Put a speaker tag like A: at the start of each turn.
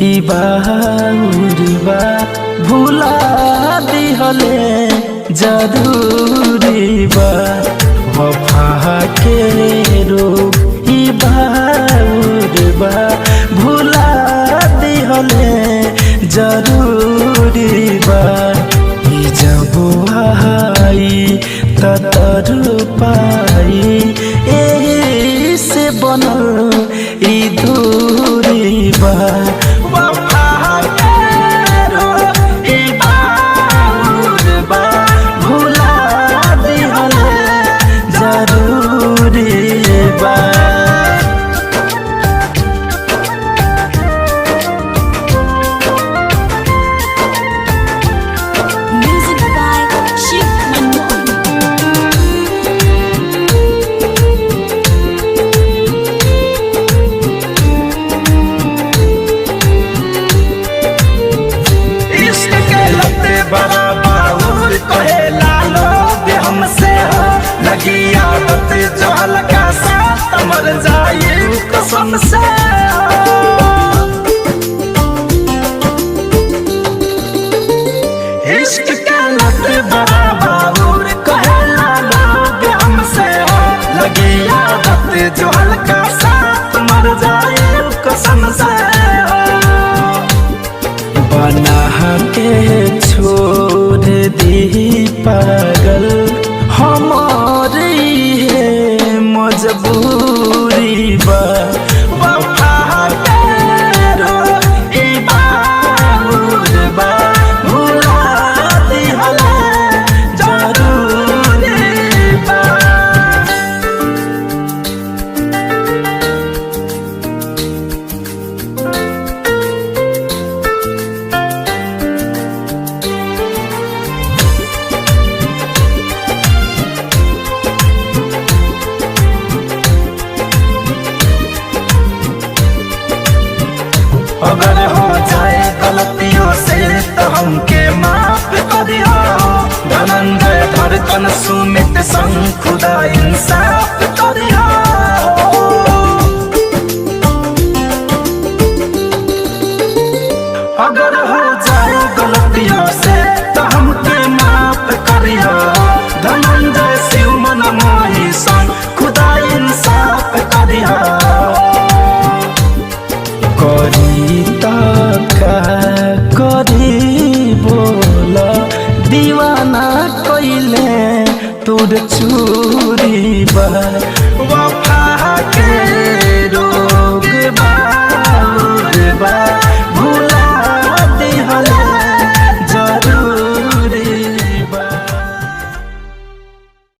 A: ई बाउरबा भुला दिहले जरूरी बा वफा के रूप ई बाउरबा भुला दिहले जरूरी बा ई जब आई तर पाई एही से बनल ई दूरी बा वफा के रूप ई बाउरबा भुला दिहले जरूरी बा।
B: Music by Shiv Manmohan.
A: इश्क के लते बड़ा बाउर कहे लालो दे हमसे हो लगी आदत जो हल्का सा मर जाए कसम से इश्क के लते बड़ा बाउर कहे लालो दे हमसे हो लगी आदत जो हल्का सा मर जाए कसम से बना के छोड़ दी पागल हमारी है मजबूरी बा वफा के रूप ई बाउरबा भुला दिहले जरूरी बा। अगर हो जाए गलतियों से तो हमके माफ करियो धनंजय धड़कन सुमित संग खुदा इंसाफ करियो। अगर हो जाए गलतियों से तो हमके माफ करियो धनंजय शिव मन मोही संग खुदा इंसाफ करियो। करी का करी बोला दीवाना कइले तोर चू